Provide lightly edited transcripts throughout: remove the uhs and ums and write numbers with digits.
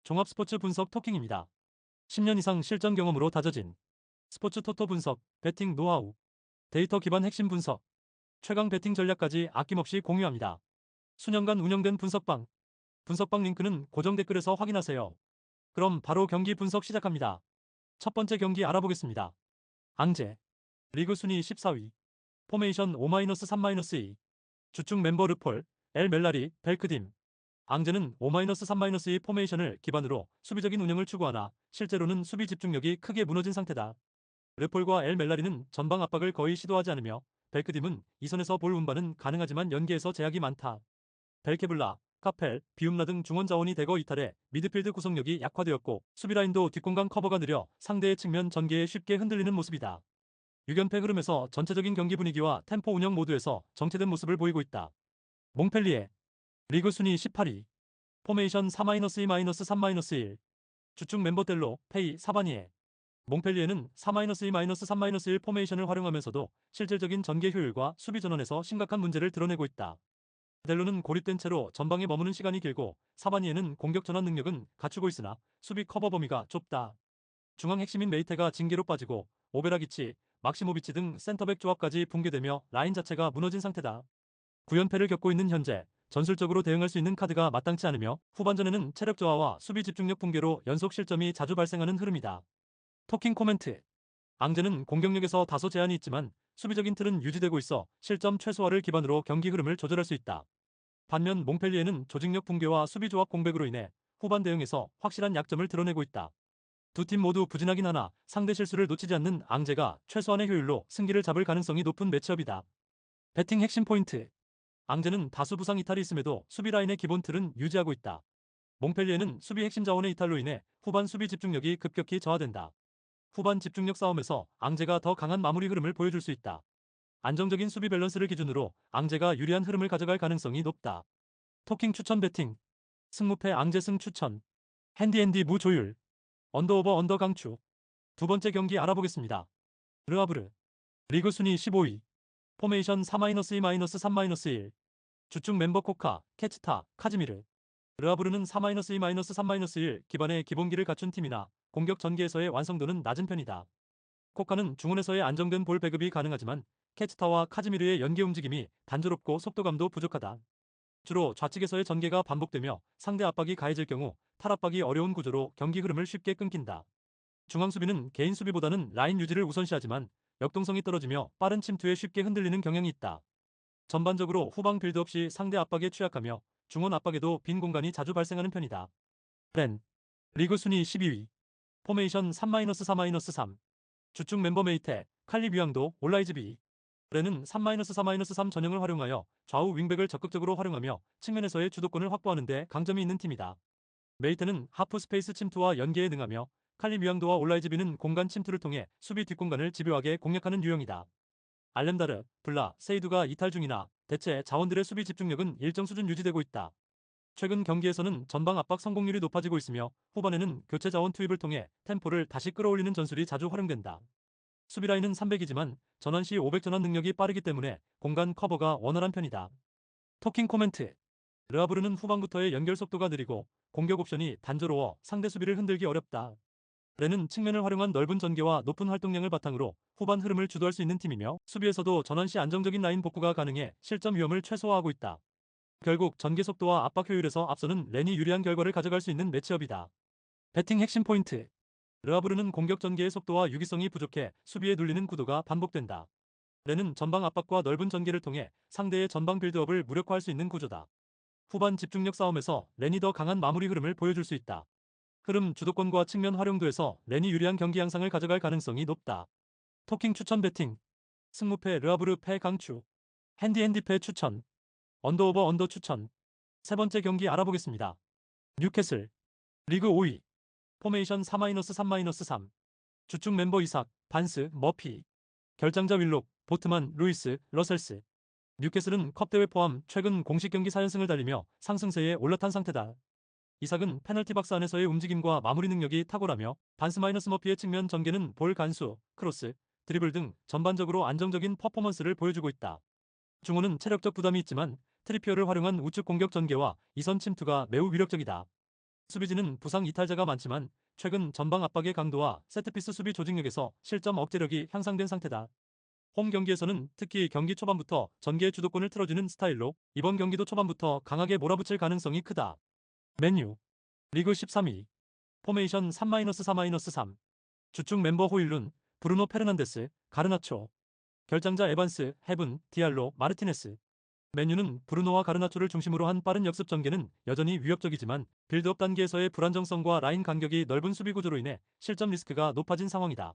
종합 스포츠 분석 토킹입니다. 10년 이상 실전 경험으로 다져진 스포츠 토토 분석, 배팅 노하우, 데이터 기반 핵심 분석, 최강 배팅 전략까지 아낌없이 공유합니다. 수년간 운영된 분석방 링크는 고정 댓글에서 확인하세요. 그럼 바로 경기 분석 시작합니다. 첫 번째 경기 알아보겠습니다. 앙제, 리그 순위 14위, 포메이션 5-3-2, 주축 멤버 르폴, 엘 멜라리, 벨크딤. 앙제는 5-3-2 포메이션을 기반으로 수비적인 운영을 추구하나 실제로는 수비 집중력이 크게 무너진 상태다. 르폴과 엘 멜라리는 전방 압박을 거의 시도하지 않으며 벨크딤은 이선에서 볼 운반은 가능하지만 연계에서 제약이 많다. 벨케블라, 카펠, 비움라 등 중원 자원이 대거 이탈해 미드필드 구성력이 약화되었고 수비라인도 뒷공간 커버가 느려 상대의 측면 전개에 쉽게 흔들리는 모습이다. 6연패 흐름에서 전체적인 경기 분위기와 템포 운영 모두에서 정체된 모습을 보이고 있다. 몽펠리에, 리그 순위 18위, 포메이션 4-2-3-1, 주축 멤버델로, 페이, 사바니에. 몽펠리에는 4-2-3-1 포메이션을 활용하면서도 실질적인 전개 효율과 수비 전환에서 심각한 문제를 드러내고 있다. 델로는 고립된 채로 전방에 머무는 시간이 길고 사바니에는 공격 전환 능력은 갖추고 있으나 수비 커버 범위가 좁다. 중앙 핵심인 메이테가 징계로 빠지고 오베라기치, 막시모비치 등 센터백 조합까지 붕괴되며 라인 자체가 무너진 상태다. 9연패를 겪고 있는 현재 전술적으로 대응할 수 있는 카드가 마땅치 않으며 후반전에는 체력 저하와 수비 집중력 붕괴로 연속 실점이 자주 발생하는 흐름이다. 토킹 코멘트. 앙제는 공격력에서 다소 제한이 있지만 수비적인 틀은 유지되고 있어 실점 최소화를 기반으로 경기 흐름을 조절할 수 있다. 반면 몽펠리에는 조직력 붕괴와 수비 조합 공백으로 인해 후반 대응에서 확실한 약점을 드러내고 있다. 두 팀 모두 부진하긴 하나 상대 실수를 놓치지 않는 앙제가 최소한의 효율로 승기를 잡을 가능성이 높은 매치업이다. 배팅 핵심 포인트. 앙제는 다수 부상 이탈이 있음에도 수비 라인의 기본 틀은 유지하고 있다. 몽펠리에는 수비 핵심 자원의 이탈로 인해 후반 수비 집중력이 급격히 저하된다. 후반 집중력 싸움에서 앙제가 더 강한 마무리 흐름을 보여줄 수 있다. 안정적인 수비 밸런스를 기준으로 앙제가 유리한 흐름을 가져갈 가능성이 높다. 토킹 추천 배팅. 승무패 앙제승 추천. 핸디앤디 무 조율. 언더오버 언더 강추. 두 번째 경기 알아보겠습니다. 르아브르. 리그 순위 15위. 포메이션 4-2-3-1. 주축 멤버 코카, 케츠타, 카즈미르. 르아브르는 4-2-3-1 기반의 기본기를 갖춘 팀이나 공격 전개에서의 완성도는 낮은 편이다. 코카는 중원에서의 안정된 볼 배급이 가능하지만 케츠타와 카즈미르의 연계 움직임이 단조롭고 속도감도 부족하다. 주로 좌측에서의 전개가 반복되며 상대 압박이 가해질 경우 탈압박이 어려운 구조로 경기 흐름을 쉽게 끊긴다. 중앙 수비는 개인 수비보다는 라인 유지를 우선시하지만 역동성이 떨어지며 빠른 침투에 쉽게 흔들리는 경향이 있다. 전반적으로 후방 빌드업 시 상대 압박에 취약하며 중원 압박에도 빈 공간이 자주 발생하는 편이다. 렌. 리그 순위 12위. 포메이션 3-3-3. 주축 멤버 메이테, 칼리 뷰앙도, 올라이즈비. 렌은 3-4-3 전형을 활용하여 좌우 윙백을 적극적으로 활용하며 측면에서의 주도권을 확보하는 데 강점이 있는 팀이다. 메이테는 하프 스페이스 침투와 연계에 능하며 칼리 뷰앙도와 올라이즈비는 공간 침투를 통해 수비 뒷공간을 집요하게 공략하는 유형이다. 알렘다르, 블라, 세이두가 이탈 중이나 대체 자원들의 수비 집중력은 일정 수준 유지되고 있다. 최근 경기에서는 전방 압박 성공률이 높아지고 있으며 후반에는 교체 자원 투입을 통해 템포를 다시 끌어올리는 전술이 자주 활용된다. 수비 라인은 300이지만 전환 시 500 전환 능력이 빠르기 때문에 공간 커버가 원활한 편이다. 토킹 코멘트. 르아브르는 후반부터의 연결 속도가 느리고 공격 옵션이 단조로워 상대 수비를 흔들기 어렵다. 레는 측면을 활용한 넓은 전개와 높은 활동량을 바탕으로 후반 흐름을 주도할 수 있는 팀이며 수비에서도 전환 시 안정적인 라인 복구가 가능해 실점 위험을 최소화하고 있다. 결국 전개 속도와 압박 효율에서 앞서는 렌이 유리한 결과를 가져갈 수 있는 매치업이다. 배팅 핵심 포인트. 르아브르는 공격 전개의 속도와 유기성이 부족해 수비에 눌리는 구도가 반복된다. 렌은 전방 압박과 넓은 전개를 통해 상대의 전방 빌드업을 무력화할 수 있는 구조다. 후반 집중력 싸움에서 렌이 더 강한 마무리 흐름을 보여줄 수 있다. 흐름 주도권과 측면 활용도에서 렌이 유리한 경기 양상을 가져갈 가능성이 높다. 토킹 추천 배팅. 승무패 르아브르 패 강추. 핸디 패 추천. 언더오버 언더 추천. 세 번째 경기 알아보겠습니다. 뉴캐슬. 리그 5위. 포메이션 4-3-3. 주축 멤버 이삭, 반스, 머피. 결장자 윌록, 보트만, 루이스, 러셀스. 뉴캐슬은 컵대회 포함 최근 공식 경기 4연승을 달리며 상승세에 올라탄 상태다. 이삭은 페널티 박스 안에서의 움직임과 마무리 능력이 탁월하며 반스 마이너스 머피의 측면 전개는 볼 간수, 크로스, 드리블 등 전반적으로 안정적인 퍼포먼스를 보여주고 있다. 중원은 체력적 부담이 있지만 트리피어를 활용한 우측 공격 전개와 이선 침투가 매우 위력적이다. 수비진은 부상 이탈자가 많지만 최근 전방 압박의 강도와 세트피스 수비 조직력에서 실점 억제력이 향상된 상태다. 홈 경기에서는 특히 경기 초반부터 전개의 주도권을 틀어주는 스타일로 이번 경기도 초반부터 강하게 몰아붙일 가능성이 크다. 맨유 리그 13위 포메이션 3-4-3 주축 멤버 호일룬, 브루노 페르난데스, 가르나초 결장자 에반스, 헤븐, 디알로, 마르티네스 맨유는 브루노와 가르나초를 중심으로 한 빠른 역습 전개는 여전히 위협적이지만 빌드업 단계에서의 불안정성과 라인 간격이 넓은 수비 구조로 인해 실점 리스크가 높아진 상황이다.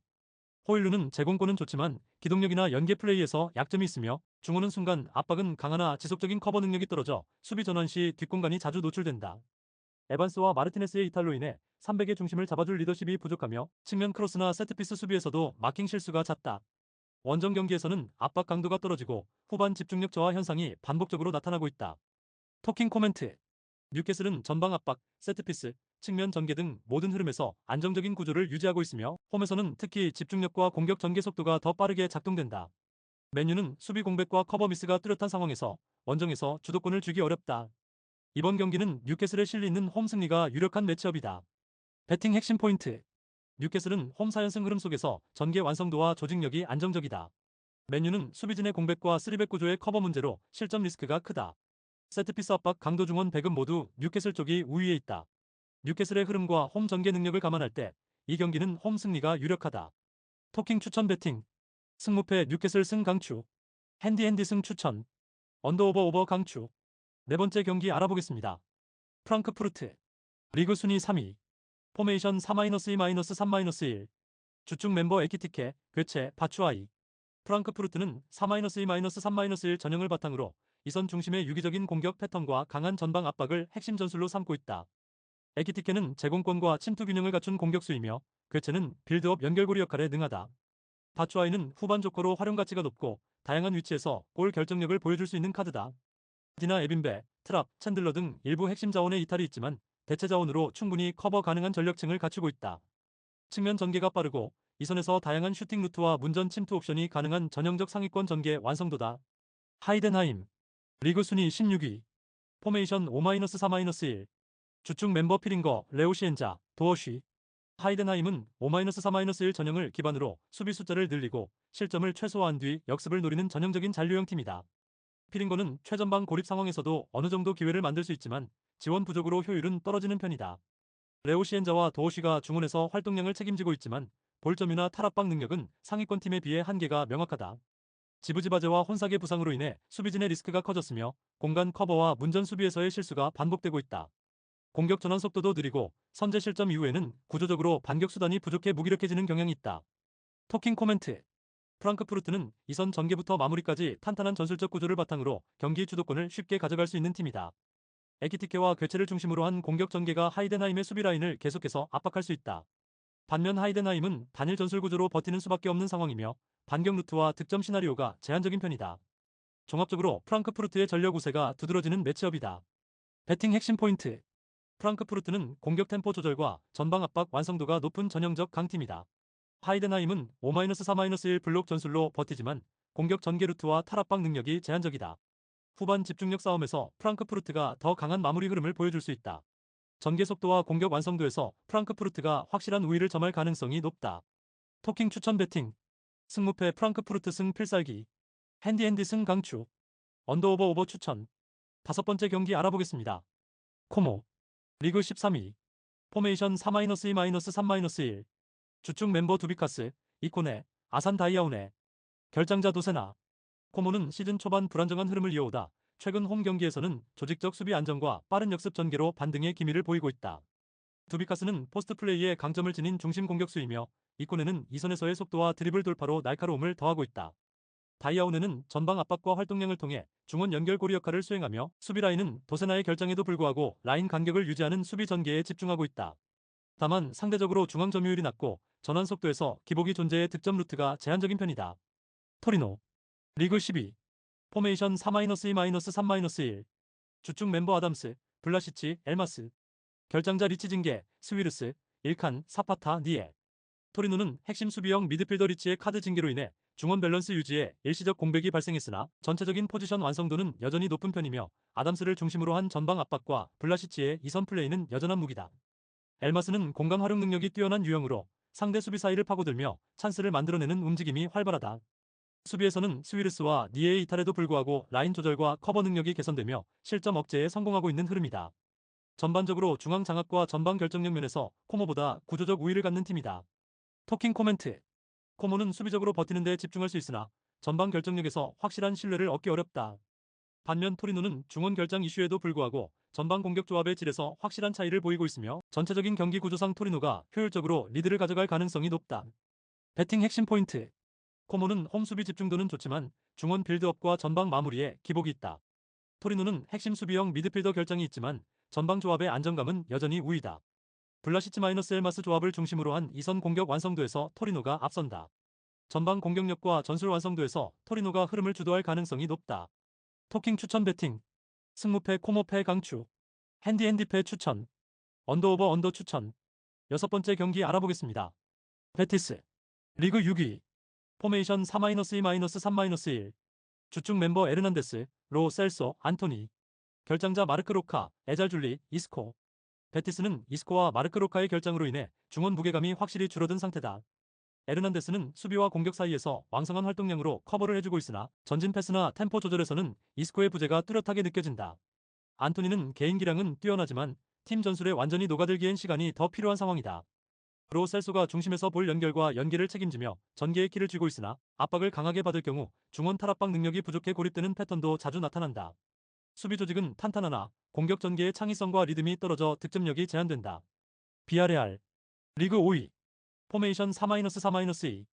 호일루는 제공권은 좋지만 기동력이나 연계 플레이에서 약점이 있으며 중원은 순간 압박은 강하나 지속적인 커버 능력이 떨어져 수비 전환 시 뒷공간이 자주 노출된다. 에반스와 마르티네스의 이탈로 인해 300의 중심을 잡아줄 리더십이 부족하며 측면 크로스나 세트피스 수비에서도 마킹 실수가 잦다. 원정 경기에서는 압박 강도가 떨어지고 후반 집중력 저하 현상이 반복적으로 나타나고 있다. 토킹 코멘트 뉴캐슬은 전방 압박, 세트피스, 측면 전개 등 모든 흐름에서 안정적인 구조를 유지하고 있으며 홈에서는 특히 집중력과 공격 전개 속도가 더 빠르게 작동된다. 맨유는 수비 공백과 커버 미스가 뚜렷한 상황에서 원정에서 주도권을 주기 어렵다. 이번 경기는 뉴캐슬의 실리 있는 홈 승리가 유력한 매치업이다. 배팅 핵심 포인트 뉴캐슬은 홈 4연승 흐름 속에서 전개 완성도와 조직력이 안정적이다. 맨유는 수비진의 공백과 3백 구조의 커버 문제로 실점 리스크가 크다. 세트피스 압박 강도 중원 배급 모두 뉴캐슬 쪽이 우위에 있다. 뉴캐슬의 흐름과 홈 전개 능력을 감안할 때 이 경기는 홈 승리가 유력하다. 토킹 추천 배팅 승무패 뉴캐슬 승 강추 핸디 승 추천 언더오버 오버 강추 네 번째 경기 알아보겠습니다. 프랑크푸르트 리그 순위 3위 포메이션 4-2-3-1 주축 멤버 에키티케, 괴체, 바추아이 프랑크푸르트는 4-2-3-1 전형을 바탕으로 이선 중심의 유기적인 공격 패턴과 강한 전방 압박을 핵심 전술로 삼고 있다. 에키티케는 제공권과 침투 균형을 갖춘 공격수이며 괴체는 빌드업 연결고리 역할에 능하다. 바추아이는 후반 조커로 활용 가치가 높고 다양한 위치에서 골 결정력을 보여줄 수 있는 카드다. 디나 에빈베, 트랍, 챈들러 등 일부 핵심 자원의 이탈이 있지만 대체 자원으로 충분히 커버 가능한 전력층을 갖추고 있다. 측면 전개가 빠르고 이선에서 다양한 슈팅 루트와 문전 침투 옵션이 가능한 전형적 상위권 전개 완성도다. 하이덴하임 리그 순위 16위 포메이션 5-4-1 주축 멤버 피링거, 레오시엔자, 도어쉬 하이덴하임은 5-4-1 전형을 기반으로 수비 숫자를 늘리고 실점을 최소화한 뒤 역습을 노리는 전형적인 잔류형 팀이다. 피링거는 최전방 고립 상황에서도 어느 정도 기회를 만들 수 있지만 지원 부족으로 효율은 떨어지는 편이다. 레오시엔자와 도어쉬가 중원에서 활동량을 책임지고 있지만 볼점이나 탈압박 능력은 상위권 팀에 비해 한계가 명확하다. 지부지바제와 혼사계 부상으로 인해 수비진의 리스크가 커졌으며 공간 커버와 문전 수비에서의 실수가 반복되고 있다. 공격 전환 속도도 느리고 선제 실점 이후에는 구조적으로 반격 수단이 부족해 무기력해지는 경향이 있다. 토킹 코멘트 프랑크푸르트는 이선 전개부터 마무리까지 탄탄한 전술적 구조를 바탕으로 경기 주도권을 쉽게 가져갈 수 있는 팀이다. 에키티케와 괴체를 중심으로 한 공격 전개가 하이덴하임의 수비 라인을 계속해서 압박할 수 있다. 반면 하이덴하임은 단일 전술 구조로 버티는 수밖에 없는 상황이며 반격 루트와 득점 시나리오가 제한적인 편이다. 종합적으로 프랑크푸르트의 전력 우세가 두드러지는 매치업이다. 배팅 핵심 포인트 프랑크푸르트는 공격 템포 조절과 전방 압박 완성도가 높은 전형적 강팀이다. 하이덴하임은 5-4-1 블록 전술로 버티지만 공격 전개 루트와 탈압박 능력이 제한적이다. 후반 집중력 싸움에서 프랑크푸르트가 더 강한 마무리 흐름을 보여줄 수 있다. 전개 속도와 공격 완성도에서 프랑크푸르트가 확실한 우위를 점할 가능성이 높다. 토킹 추천 배팅 승무패 프랑크푸르트 승 필살기 핸디 승 강추 언더오버 오버 추천 다섯 번째 경기 알아보겠습니다. 코모 리그 13위 포메이션 4-2-3-1 주축 멤버 두비카스, 이코네, 아산 다이아오네 결장자 도세나 코모는 시즌 초반 불안정한 흐름을 이어오다 최근 홈 경기에서는 조직적 수비 안정과 빠른 역습 전개로 반등의 기미를 보이고 있다. 두비카스는 포스트 플레이에 강점을 지닌 중심 공격수이며 이코네는 이선에서의 속도와 드리블 돌파로 날카로움을 더하고 있다. 다이아오네는 전방 압박과 활동량을 통해 중원 연결고리 역할을 수행하며 수비 라인은 도세나의 결장에도 불구하고 라인 간격을 유지하는 수비 전개에 집중하고 있다. 다만 상대적으로 중앙 점유율이 낮고 전환 속도에서 기복이 존재해 득점 루트가 제한적인 편이다. 토리노 리그 12 포메이션 4-2-3-1 주축 멤버 아담스, 블라시치, 엘마스 결장자 리치징게, 스위르스, 일칸, 사파타, 니에 토리노는 핵심 수비형 미드필더 리치의 카드 징계로 인해 중원 밸런스 유지에 일시적 공백이 발생했으나 전체적인 포지션 완성도는 여전히 높은 편이며 아담스를 중심으로 한 전방 압박과 블라시치의 이선 플레이는 여전한 무기다. 엘마스는 공간 활용 능력이 뛰어난 유형으로 상대 수비 사이를 파고들며 찬스를 만들어내는 움직임이 활발하다. 수비에서는 스위르스와 니에의 이탈에도 불구하고 라인 조절과 커버 능력이 개선되며 실점 억제에 성공하고 있는 흐름이다. 전반적으로 중앙 장악과 전방 결정력 면에서 코모보다 구조적 우위를 갖는 팀이다. 토킹 코멘트. 코모는 수비적으로 버티는 데 집중할 수 있으나 전방 결정력에서 확실한 신뢰를 얻기 어렵다. 반면 토리노는 중원 결장 이슈에도 불구하고 전방 공격 조합의 질에서 확실한 차이를 보이고 있으며 전체적인 경기 구조상 토리노가 효율적으로 리드를 가져갈 가능성이 높다. 배팅 핵심 포인트. 코모는 홈 수비 집중도는 좋지만 중원 빌드업과 전방 마무리에 기복이 있다. 토리노는 핵심 수비형 미드필더 결장이 있지만 전방 조합의 안정감은 여전히 우위다. 블라시치 -엘마스 조합을 중심으로 한 이선 공격 완성도에서 토리노가 앞선다. 전방 공격력과 전술 완성도에서 토리노가 흐름을 주도할 가능성이 높다. 토킹 추천 배팅. 승무패 코모패 강추. 핸디패 추천. 언더오버 언더 추천. 여섯 번째 경기 알아보겠습니다. 베티스. 리그 6위. 포메이션 4-2-3-1. 주축 멤버 에르난데스, 로 셀소, 안토니. 결장자 마르크 로카, 에잘줄리, 이스코. 베티스는 이스코와 마르크 로카의 결장으로 인해 중원 무게감이 확실히 줄어든 상태다. 에르난데스는 수비와 공격 사이에서 왕성한 활동량으로 커버를 해주고 있으나 전진 패스나 템포 조절에서는 이스코의 부재가 뚜렷하게 느껴진다. 안토니는 개인 기량은 뛰어나지만 팀 전술에 완전히 녹아들기엔 시간이 더 필요한 상황이다. 로 셀소가 중심에서 볼 연결과 연계를 책임지며 전개의 키를 쥐고 있으나 압박을 강하게 받을 경우 중원 탈압박 능력이 부족해 고립되는 패턴도 자주 나타난다. 수비 조직은 탄탄하나 공격 전개의 창의성과 리듬이 떨어져 득점력이 제한된다. 비아레알. 리그 5위. 포메이션 4-3-2.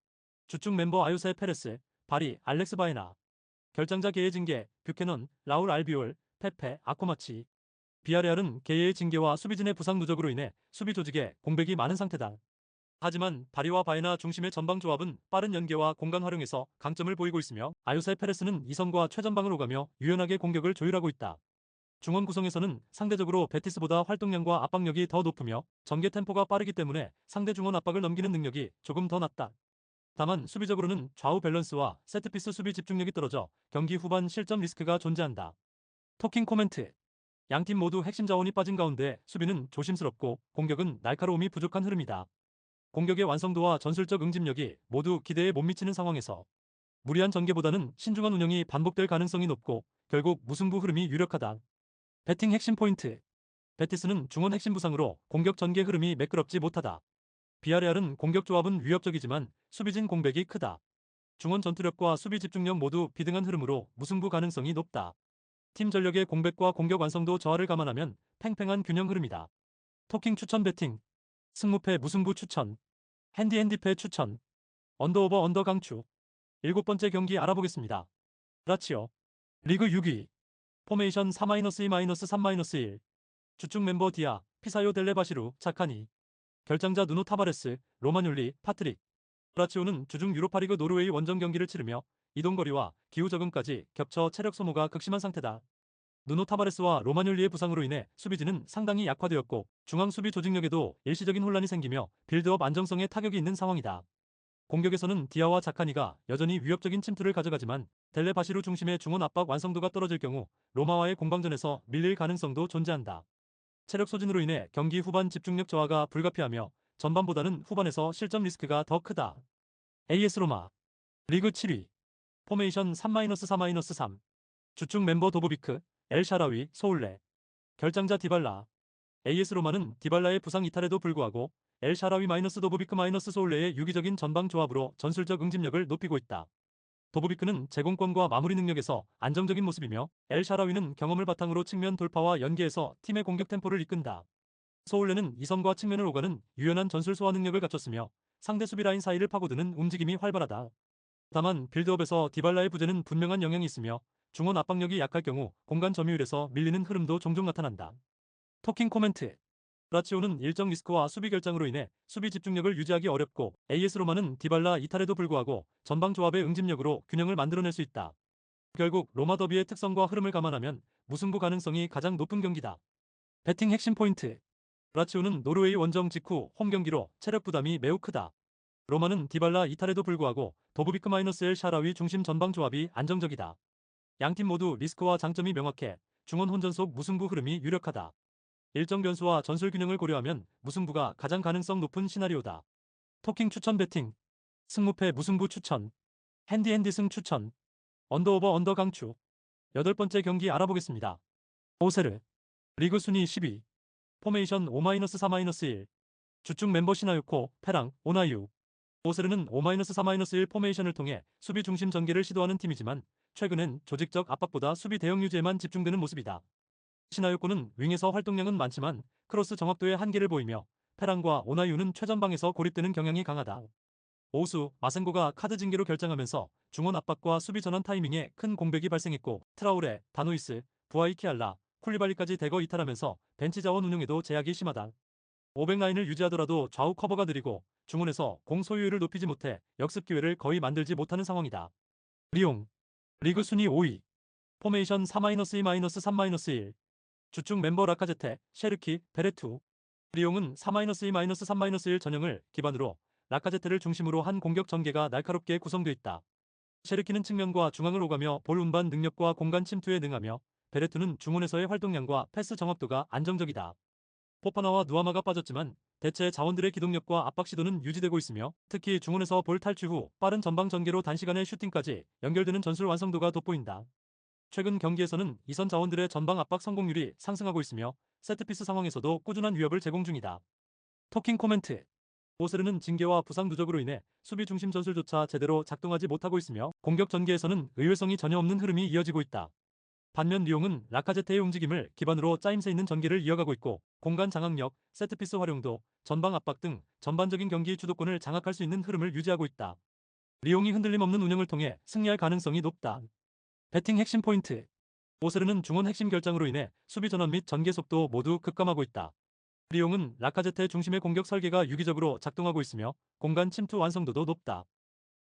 주축 멤버 아요세 페레스, 바리, 알렉스 바에나. 결장자 게의 징계, 뷰캐넌, 라울 알비올, 페페, 아코마치. 비아레알은 게의 징계와 수비진의 부상 누적으로 인해 수비 조직에 공백이 많은 상태다. 하지만 바리와 바에나 중심의 전방 조합은 빠른 연계와 공간 활용에서 강점을 보이고 있으며 아요세 페레스는 이선과 최전방을 오가며 유연하게 공격을 조율하고 있다. 중원 구성에서는 상대적으로 베티스보다 활동량과 압박력이 더 높으며 전개 템포가 빠르기 때문에 상대 중원 압박을 넘기는 능력이 조금 더 낮다. 다만 수비적으로는 좌우 밸런스와 세트피스 수비 집중력이 떨어져 경기 후반 실점 리스크가 존재한다. 토킹 코멘트. 양팀 모두 핵심 자원이 빠진 가운데 수비는 조심스럽고 공격은 날카로움이 부족한 흐름이다. 공격의 완성도와 전술적 응집력이 모두 기대에 못 미치는 상황에서 무리한 전개보다는 신중한 운영이 반복될 가능성이 높고 결국 무승부 흐름이 유력하다. 배팅 핵심 포인트. 베티스는 중원 핵심 부상으로 공격 전개 흐름이 매끄럽지 못하다. 비아레알은 공격 조합은 위협적이지만 수비진 공백이 크다. 중원 전투력과 수비 집중력 모두 비등한 흐름으로 무승부 가능성이 높다. 팀 전력의 공백과 공격 완성도 저하를 감안하면 팽팽한 균형 흐름이다. 토킹 추천 배팅. 승무패 무승부 추천. 핸디패 추천. 언더오버 언더 강추. 일곱 번째 경기 알아보겠습니다. 라치오. 리그 6위. 포메이션 4-2-3-1. 주축 멤버 디아, 피사요 델레바시루, 차카니. 결장자 누노 타바레스, 로마뇰리, 파트릭. 라치오는 주중 유로파리그 노르웨이 원정 경기를 치르며 이동거리와 기후 적응까지 겹쳐 체력 소모가 극심한 상태다. 누노 타바레스와 로마뇰리의 부상으로 인해 수비진은 상당히 약화되었고 중앙 수비 조직력에도 일시적인 혼란이 생기며 빌드업 안정성에 타격이 있는 상황이다. 공격에서는 디아와 자카니가 여전히 위협적인 침투를 가져가지만 델레바시루 중심의 중원 압박 완성도가 떨어질 경우 로마와의 공방전에서 밀릴 가능성도 존재한다. 체력 소진으로 인해 경기 후반 집중력 저하가 불가피하며 전반보다는 후반에서 실점 리스크가 더 크다. AS 로마. 리그 7위. 포메이션 3-3-3. 주축 멤버 도보비크, 엘 샤라위, 소울레. 결장자 디발라. AS 로마는 디발라의 부상 이탈에도 불구하고 엘 샤라위 도보비크 소울레의 유기적인 전방 조합으로 전술적 응집력을 높이고 있다. 도보비크는 제공권과 마무리 능력에서 안정적인 모습이며 엘 샤라위는 경험을 바탕으로 측면 돌파와 연계에서 팀의 공격 템포를 이끈다. 소울레는 이선과 측면을 오가는 유연한 전술 소화 능력을 갖췄으며 상대 수비 라인 사이를 파고드는 움직임이 활발하다. 다만 빌드업에서 디발라의 부재는 분명한 영향이 있으며 중원 압박력이 약할 경우 공간 점유율에서 밀리는 흐름도 종종 나타난다. 토킹 코멘트. 라치오는 일정 리스크와 수비 결장으로 인해 수비 집중력을 유지하기 어렵고 AS 로마는 디발라 이탈에도 불구하고 전방 조합의 응집력으로 균형을 만들어낼 수 있다. 결국 로마 더비의 특성과 흐름을 감안하면 무승부 가능성이 가장 높은 경기다. 배팅 핵심 포인트. 라치오는 노르웨이 원정 직후 홈 경기로 체력 부담이 매우 크다. 로마는 디발라 이탈에도 불구하고 도브비크-엘 샤라위 중심 전방 조합이 안정적이다. 양팀 모두 리스크와 장점이 명확해 중원 혼전 속 무승부 흐름이 유력하다. 일정 변수와 전술 균형을 고려하면 무승부가 가장 가능성 높은 시나리오다. 토킹 추천 배팅, 승무패 무승부 추천, 핸디핸디 승 추천, 언더오버 언더 강추. 8번째 경기 알아보겠습니다. 오세르, 리그 순위 10위, 포메이션 5-4-1, 주축 멤버 시나유코, 페랑, 오나유. 오세르는 5-4-1 포메이션을 통해 수비 중심 전개를 시도하는 팀이지만 최근엔 조직적 압박보다 수비 대형 유지에만 집중되는 모습이다. 시나유코는 윙에서 활동량은 많지만 크로스 정확도의 한계를 보이며 페랑과 오나유는 최전방에서 고립되는 경향이 강하다. 오수, 마센고가 카드 징계로 결정하면서 중원 압박과 수비 전환 타이밍에 큰 공백이 발생했고 트라우레, 다노이스, 부아이키알라, 쿨리발리까지 대거 이탈하면서 벤치 자원 운용에도 제약이 심하다. 500라인을 유지하더라도 좌우 커버가 느리고 중원에서 공 소유율을 높이지 못해 역습 기회를 거의 만들지 못하는 상황이다. 리옹, 리그 순위 5위, 포메이션 4-2-3-1, 주축 멤버 라카제테, 셰르키, 베레투. 리옹은 4-2-3-1 전형을 기반으로 라카제테를 중심으로 한 공격 전개가 날카롭게 구성되어 있다. 셰르키는 측면과 중앙을 오가며 볼 운반 능력과 공간 침투에 능하며 베레투는 중원에서의 활동량과 패스 정확도가 안정적이다. 포파나와 누아마가 빠졌지만 대체 자원들의 기동력과 압박 시도는 유지되고 있으며 특히 중원에서 볼 탈취 후 빠른 전방 전개로 단시간에 슈팅까지 연결되는 전술 완성도가 돋보인다. 최근 경기에서는 이선 자원들의 전방 압박 성공률이 상승하고 있으며 세트피스 상황에서도 꾸준한 위협을 제공 중이다. 토킹 코멘트. 오세르는 징계와 부상 누적으로 인해 수비 중심 전술조차 제대로 작동하지 못하고 있으며 공격 전개에서는 의외성이 전혀 없는 흐름이 이어지고 있다. 반면 리옹은 라카제테의 움직임을 기반으로 짜임새 있는 전개를 이어가고 있고 공간 장악력, 세트피스 활용도, 전방 압박 등 전반적인 경기 주도권을 장악할 수 있는 흐름을 유지하고 있다. 리옹이 흔들림 없는 운영을 통해 승리할 가능성이 높다. 배팅 핵심 포인트. 오세르는 중원 핵심 결장으로 인해 수비 전환 및 전개 속도 모두 급감하고 있다. 리옹은 라카제테 중심의 공격 설계가 유기적으로 작동하고 있으며 공간 침투 완성도도 높다.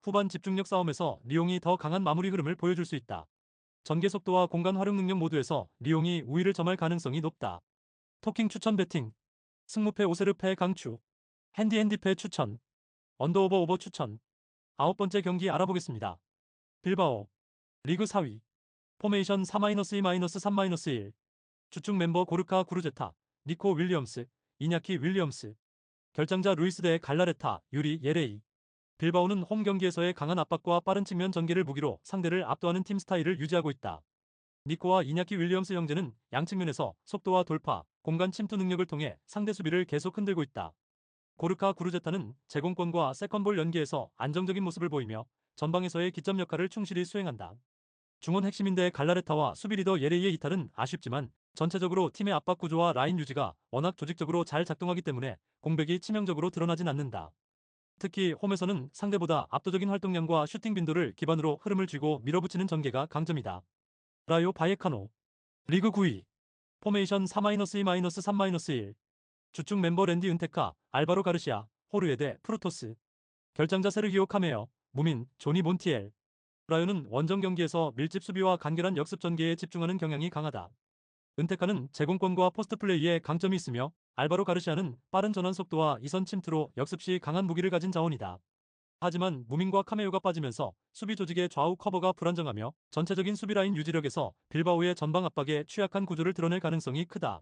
후반 집중력 싸움에서 리옹이 더 강한 마무리 흐름을 보여줄 수 있다. 전개 속도와 공간 활용 능력 모두에서 리옹이 우위를 점할 가능성이 높다. 토킹 추천 배팅, 승무패 오세르패 강추, 핸디패 추천, 언더오버 오버 추천. 9번째 경기 알아보겠습니다. 빌바오, 리그 4위, 포메이션 4-2-3-1, 주축 멤버 고르카 구르제타, 니코 윌리엄스, 이냐키 윌리엄스. 결장자 루이스 대 갈라레타, 유리 예레이. 빌바오는 홈 경기에서의 강한 압박과 빠른 측면 전개를 무기로 상대를 압도하는 팀 스타일을 유지하고 있다. 니코와 이냐키 윌리엄스 형제는 양측면에서 속도와 돌파, 공간 침투 능력을 통해 상대 수비를 계속 흔들고 있다. 고르카 구르제타는 제공권과 세컨볼 연계에서 안정적인 모습을 보이며 전방에서의 기점 역할을 충실히 수행한다. 중원 핵심인데 갈라레타와 수비 리더 예레이의 이탈은 아쉽지만 전체적으로 팀의 압박 구조와 라인 유지가 워낙 조직적으로 잘 작동하기 때문에 공백이 치명적으로 드러나진 않는다. 특히 홈에서는 상대보다 압도적인 활동량과 슈팅 빈도를 기반으로 흐름을 쥐고 밀어붙이는 전개가 강점이다. 라요 바예카노, 리그 9위, 포메이션 4-2-3-1, 주축 멤버 랜디 은테카, 알바로 가르시아, 호르에데, 프루토스. 결장자 세르기오 카메어, 무민, 조니 몬티엘. 라요는 원정 경기에서 밀집 수비와 간결한 역습 전개에 집중하는 경향이 강하다. 은테카는 제공권과 포스트 플레이에 강점이 있으며 알바로 가르시아는 빠른 전환 속도와 이선 침투로 역습 시 강한 무기를 가진 자원이다. 하지만 무민과 카메오가 빠지면서 수비 조직의 좌우 커버가 불안정하며 전체적인 수비 라인 유지력에서 빌바오의 전방 압박에 취약한 구조를 드러낼 가능성이 크다.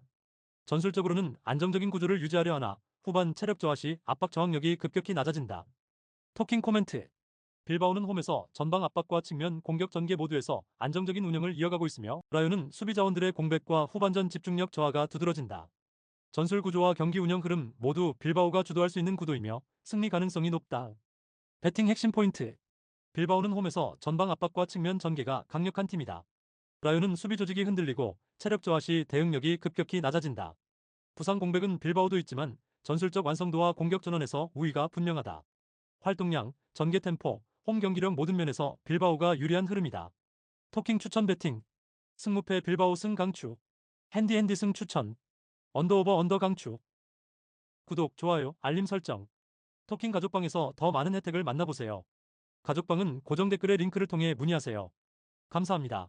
전술적으로는 안정적인 구조를 유지하려 하나 후반 체력 저하 시 압박 저항력이 급격히 낮아진다. 토킹 코멘트. 빌바오는 홈에서 전방 압박과 측면 공격 전개 모두에서 안정적인 운영을 이어가고 있으며 라요는 수비 자원들의 공백과 후반전 집중력 저하가 두드러진다. 전술 구조와 경기 운영 흐름 모두 빌바오가 주도할 수 있는 구도이며 승리 가능성이 높다. 배팅 핵심 포인트. 빌바오는 홈에서 전방 압박과 측면 전개가 강력한 팀이다. 라요는 수비 조직이 흔들리고 체력 저하 시 대응력이 급격히 낮아진다. 부상 공백은 빌바오도 있지만 전술적 완성도와 공격 전환에서 우위가 분명하다. 활동량, 전개 템포, 홈 경기력 모든 면에서 빌바오가 유리한 흐름이다. 토킹 추천 배팅, 승무패 빌바오 승 강추, 핸디 승 추천, 언더오버 언더 강추. 구독, 좋아요, 알림 설정. 토킹 가족방에서 더 많은 혜택을 만나보세요. 가족방은 고정 댓글의 링크를 통해 문의하세요. 감사합니다.